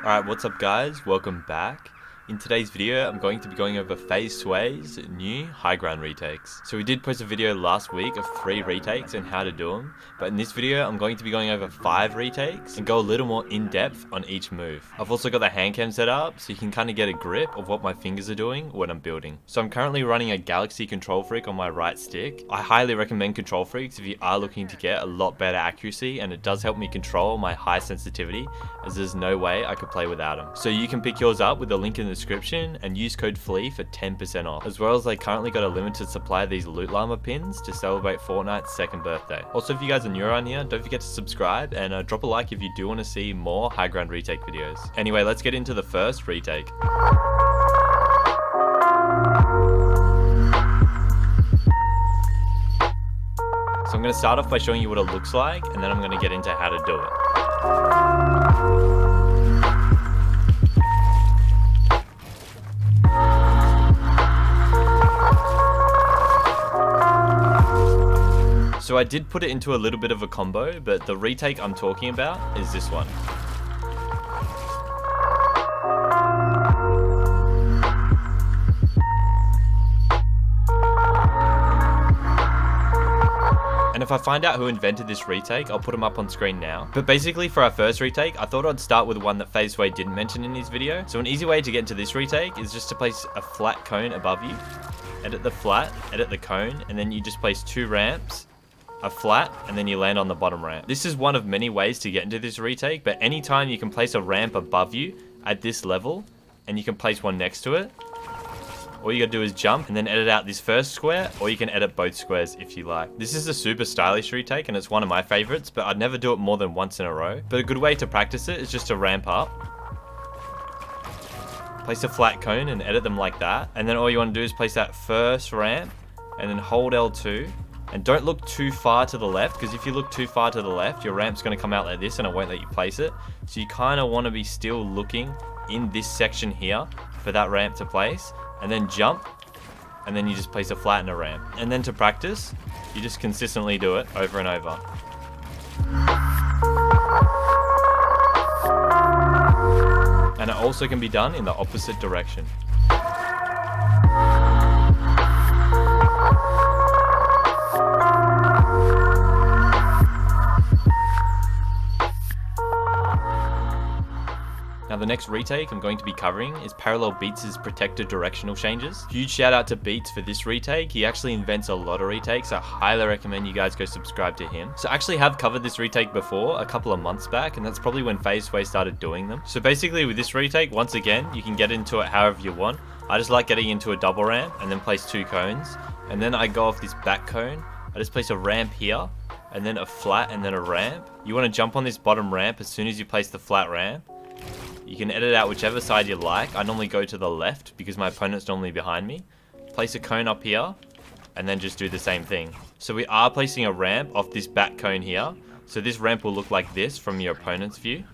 Alright, what's up guys? Welcome back. In today's video, I'm going to be going over FaZe Sway's new Highground Retakes. So we did post a video last week of 3 retakes and how to do them, but in this video, I'm going to be going over 5 retakes and go a little more in depth on each move. I've also got the Handcam set up so you can kind of get a grip of what my fingers are doing when I'm building. So I'm currently running a Galaxy Control Freak on my right stick. I highly recommend Control Freaks if you are looking to get a lot better accuracy, and it does help me control my high sensitivity, as there's no way I could play without them. So you can pick yours up with the link in the description and use code Flea for 10% off, as well as they currently got a limited supply of these loot llama pins to celebrate Fortnite's 2nd birthday. Also, if you guys are new around here, don't forget to subscribe and drop a like if you do want to see more Highground Retake videos. Anyway, let's get into the first retake. So I'm going to start off by showing you what it looks like, and then I'm going to get into how to do it. So I did put it into a little bit of a combo, but the retake I'm talking about is this one. And if I find out who invented this retake, I'll put them up on screen now. But basically for our first retake, I thought I'd start with one that FaZe Sway didn't mention in his video. So an easy way to get into this retake is just to place a flat cone above you. Edit the flat, edit the cone, and then you just place 2 ramps, a flat, and then you land on the bottom ramp. This is one of many ways to get into this retake, but anytime you can place a ramp above you at this level, and you can place one next to it, all you gotta do is jump and then edit out this first square, or you can edit both squares if you like. This is a super stylish retake and it's one of my favorites, but I'd never do it more than once in a row. But a good way to practice it is just to ramp up, place a flat cone and edit them like that, and then all you want to do is place that first ramp and then hold L2, and don't look too far to the left, because if you look too far to the left, your ramp's going to come out like this and it won't let you place it. So you kind of want to be still looking in this section here for that ramp to place, and then jump, and then you just place a flat and a ramp. And then to practice, you just consistently do it over and over. And it also can be done in the opposite direction. Now the next retake I'm going to be covering is Parallel Beats' protected directional changes. Huge shout out to Beats for this retake. He actually invents a lot of retakes. I highly recommend you guys go subscribe to him. So I actually have covered this retake before a couple of months back, and that's probably when FaZe Sway started doing them. So basically with this retake, once again, you can get into it however you want. I just like getting into a double ramp and then place 2 cones. And then I go off this back cone. I just place a ramp here, and then a flat, and then a ramp. You want to jump on this bottom ramp as soon as you place the flat ramp. You can edit out whichever side you like. I normally go to the left because my opponent's normally behind me. Place a cone up here, and then just do the same thing. So we are placing a ramp off this back cone here. So this ramp will look like this from your opponent's view.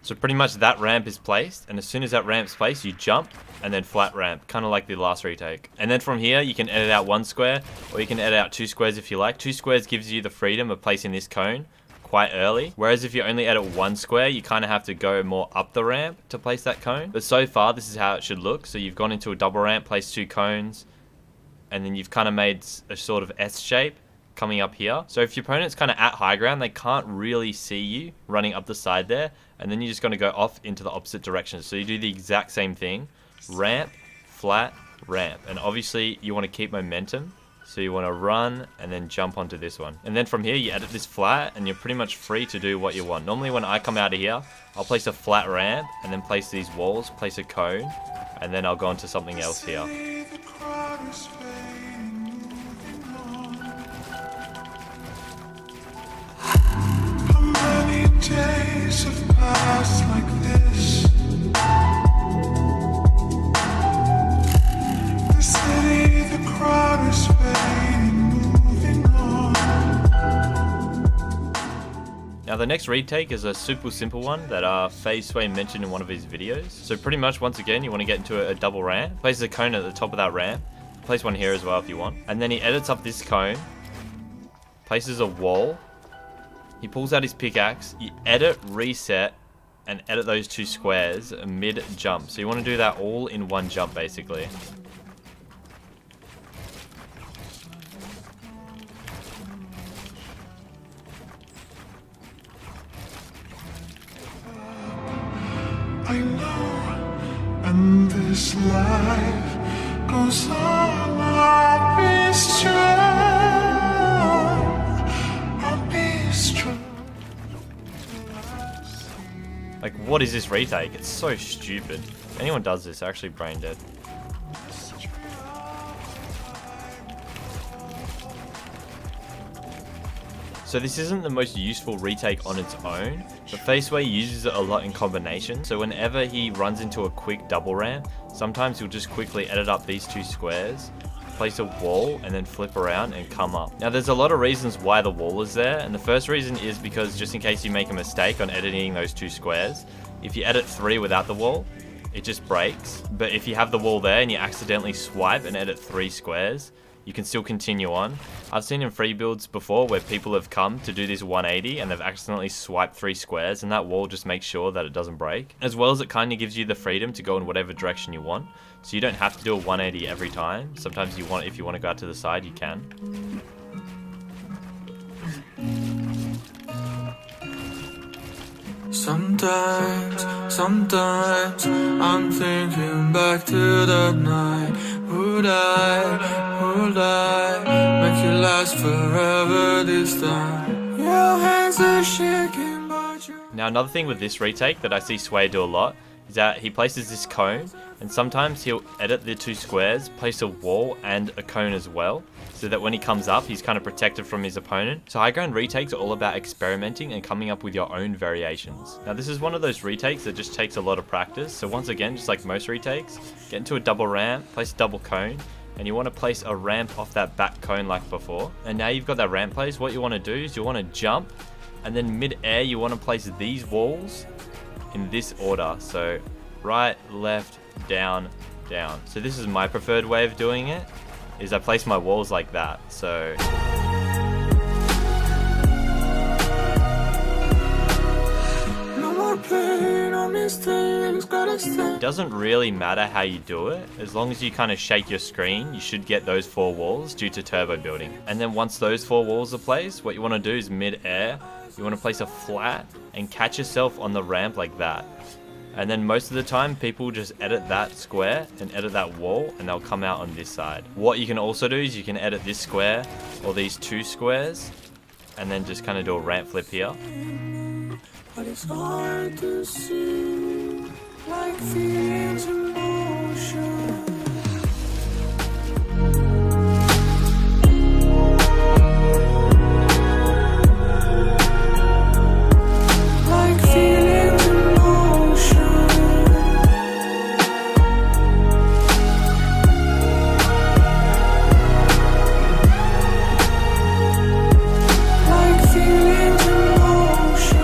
So pretty much that ramp is placed, and as soon as that ramp's placed, you jump, and then flat ramp, kind of like the last retake. And then from here, you can edit out 1 square, or you can edit out 2 squares if you like. 2 squares gives you the freedom of placing this cone quite early, whereas if you only edit 1 square, you kind of have to go more up the ramp to place that cone. But so far, this is how it should look. So you've gone into a double ramp, placed 2 cones, and then you've kind of made a sort of S shape coming up here. So if your opponent's kind of at high ground, they can't really see you running up the side there, and then you're just going to go off into the opposite direction. So you do the exact same thing: ramp, flat, ramp. And obviously you want to keep momentum, so you want to run and then jump onto this one. And then from here, you edit this flat, and you're pretty much free to do what you want. Normally when I come out of here, I'll place a flat ramp, and then place these walls, place a cone, and then I'll go into something else here. How many days have passed like this? The city, the crowd is fading, moving on. Now the next retake is a super simple one that FaZe Sway mentioned in one of his videos. So pretty much once again, you want to get into a double ramp, place a cone at the top of that ramp, place one here as well if you want, and then he edits up this cone, places a wall, he pulls out his pickaxe, you edit, reset, and edit those 2 squares mid-jump. So you want to do that all in one jump, basically. I know, and this life goes on. I'll be strong. I'll be strong. Like, what is this retake? It's so stupid. If anyone does this, they're actually brain dead. So this isn't the most useful retake on its own, but FaZe Sway uses it a lot in combination. So whenever he runs into a quick double ramp, sometimes he'll just quickly edit up these 2 squares, place a wall, and then flip around and come up. Now there's a lot of reasons why the wall is there, and the first reason is because just in case you make a mistake on editing those 2 squares, if you edit 3 without the wall, it just breaks. But if you have the wall there and you accidentally swipe and edit 3 squares, you can still continue on. I've seen in free builds before where people have come to do this 180 and they've accidentally swiped 3 squares, and that wall just makes sure that it doesn't break. As well as it kind of gives you the freedom to go in whatever direction you want. So you don't have to do a 180 every time. Sometimes if you want to go out to the side, you can. Sometimes I'm thinking back to the night. Would I make you last forever this time? Your hands are shaking, but you... Now another thing with this retake that I see Sway do a lot is that he places this cone, and sometimes he'll edit the 2 squares, place a wall and a cone as well, so that when he comes up, he's kind of protected from his opponent. So Highground Retakes are all about experimenting and coming up with your own variations. Now this is one of those retakes that just takes a lot of practice. So once again, just like most retakes, get into a double ramp, place a double cone, and you want to place a ramp off that back cone like before. And now you've got that ramp place, what you want to do is you want to jump, and then mid-air you want to place these walls in this order. So right, left, down, down. So this is my preferred way of doing it, is I place my walls like that. So No more pain, no mistakes, gotta stay. it doesn't really matter how you do it, as long as you kind of shake your screen, you should get those 4 walls due to turbo building. And then once those 4 walls are placed, what you want to do is mid-air, you want to place a flat and catch yourself on the ramp like that. And then most of the time, people just edit that square and edit that wall, and they'll come out on this side. What you can also do is you can edit this square or these 2 squares, and then just kind of do a ramp flip here. But it's hard to see, like feelings in motion. Like feelings in motion. Like feelings in motion.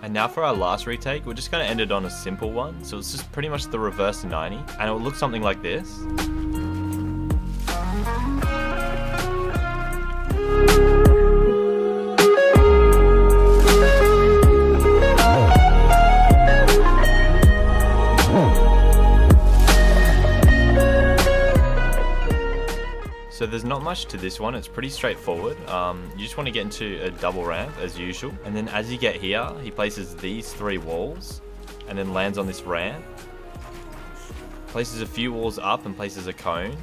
And now for our last retake, we're just going to end it on a simple one. So it's just pretty much the reverse 90, and it will look something like this. So there's not much to this one, it's pretty straightforward. You just want to get into a double ramp as usual, and then as you get here, he places these 3 walls and then lands on this ramp, places a few walls up and places a cone,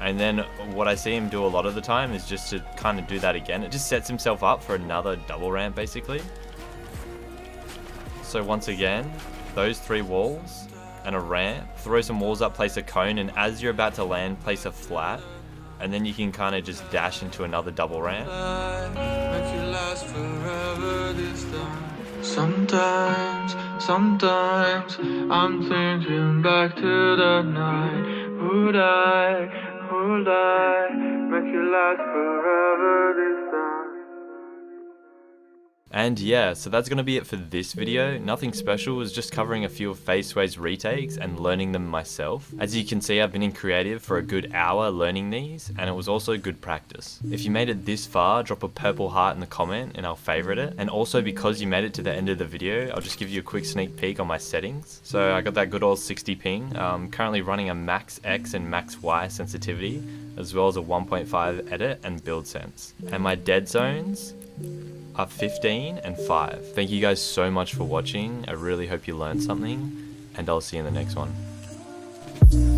and then what I see him do a lot of the time is just to kind of do that again. It just sets himself up for another double ramp basically. So once again, those 3 walls and a ramp, throw some walls up, place a cone, and as you're about to land, place a flat, and then you can kind of just dash into another double ramp. Make you last forever this time. Sometimes I'm thinking back to the night. Would I make you last forever this time? And yeah, so that's going to be it for this video. Nothing special, it was just covering a few of FaZe Sway's retakes and learning them myself. As you can see, I've been in creative for a good hour learning these, and it was also good practice. If you made it this far, drop a purple heart in the comment and I'll favorite it. And also, because you made it to the end of the video, I'll just give you a quick sneak peek on my settings. So I got that good old 60 ping, currently running a max X and max Y sensitivity, as well as a 1.5 edit and build sense. And my dead zones are 15 and 5. Thank you guys so much for watching. I really hope you learned something, and I'll see you in the next one.